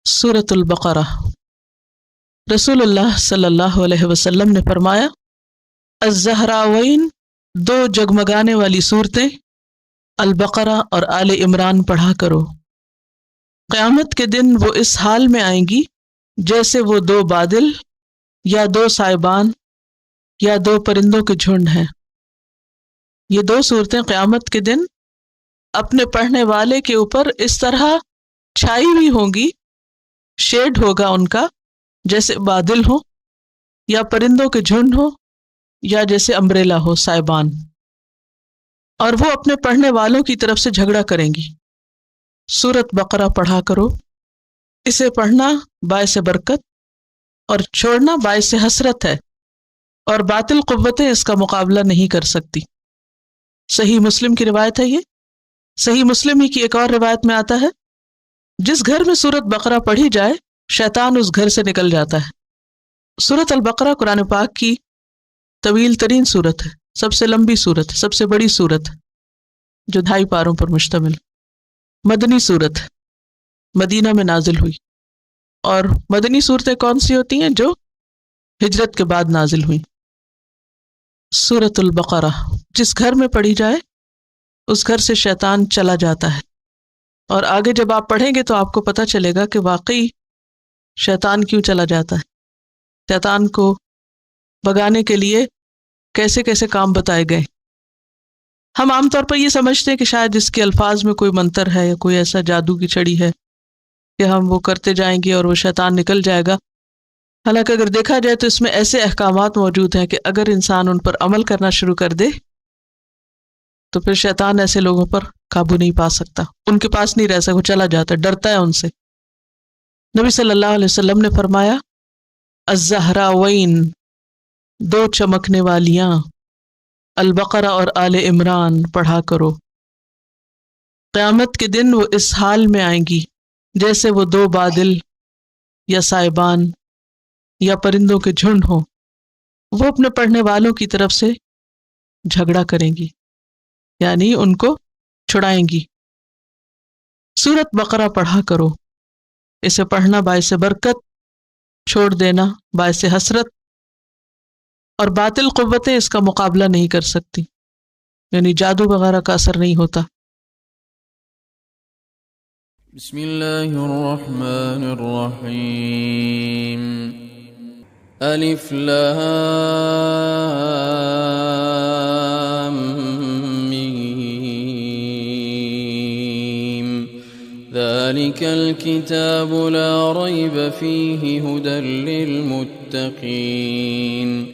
سورۃ البقرہ۔ رسول اللہ صلی اللہ علیہ وسلم نے فرمایا، الزہراوین، دو جگمگانے والی صورتیں البقرہ اور آل عمران پڑھا کرو۔ قیامت کے دن وہ اس حال میں آئیں گی جیسے وہ دو بادل یا دو سائبان یا دو پرندوں کے جھنڈ ہیں۔ یہ دو صورتیں قیامت کے دن اپنے پڑھنے والے کے اوپر اس طرح چھائی ہوئی ہوں گی، شیڈ ہوگا ان کا، جیسے بادل ہو یا پرندوں کے جھنڈ ہو یا جیسے امبریلا ہو، سائبان، اور وہ اپنے پڑھنے والوں کی طرف سے جھگڑا کریں گی۔ سورۃ بقرہ پڑھا کرو، اسے پڑھنا باعث برکت اور چھوڑنا باعث حسرت ہے، اور باطل قوتیں اس کا مقابلہ نہیں کر سکتی۔ صحیح مسلم کی روایت ہے یہ۔ صحیح مسلم ہی کی ایک اور روایت میں آتا ہے، جس گھر میں سورۃ بقرہ پڑھی جائے شیطان اس گھر سے نکل جاتا ہے۔ سورۃ البقرہ قرآن پاک کی طویل ترین سورت ہے، سب سے لمبی سورت، سب سے بڑی سورت، جو 2.5 پاروں پر مشتمل، مدنی سورت، مدینہ میں نازل ہوئی۔ اور مدنی صورتیں کون سی ہوتی ہیں؟ جو ہجرت کے بعد نازل ہوئی۔ سورۃ البقرہ جس گھر میں پڑھی جائے اس گھر سے شیطان چلا جاتا ہے، اور آگے جب آپ پڑھیں گے تو آپ کو پتہ چلے گا کہ واقعی شیطان کیوں چلا جاتا ہے، شیطان کو بھگانے کے لیے کیسے کیسے کام بتائے گئے۔ ہم عام طور پر یہ سمجھتے ہیں کہ شاید اس کے الفاظ میں کوئی منتر ہے یا کوئی ایسا جادو کی چھڑی ہے کہ ہم وہ کرتے جائیں گے اور وہ شیطان نکل جائے گا۔ حالانکہ اگر دیکھا جائے تو اس میں ایسے احکامات موجود ہیں کہ اگر انسان ان پر عمل کرنا شروع کر دے تو پھر شیطان ایسے لوگوں پر قابو نہیں پا سکتا، ان کے پاس نہیں رہ سکتا، وہ چلا جاتا ہے، ڈرتا ہے ان سے۔ نبی صلی اللہ علیہ وسلم نے فرمایا، الزہراوین، دو چمکنے والیاں، البقرہ اور آل عمران پڑھا کرو۔ قیامت کے دن وہ اس حال میں آئیں گی جیسے وہ دو بادل یا سائبان یا پرندوں کے جھنڈ ہوں، وہ اپنے پڑھنے والوں کی طرف سے جھگڑا کریں گی، یعنی ان کو چھڑائیں گی۔ سورۃ بقرہ پڑھا کرو، اسے پڑھنا باعث برکت، چھوڑ دینا باعث حسرت، اور باطل قوتیں اس کا مقابلہ نہیں کر سکتی، یعنی جادو وغیرہ کا اثر نہیں ہوتا۔ بسم اللہ الرحمن الرحیم، الف لام میم، ذلك الكتاب لا ريب فيه هدى للمتقين۔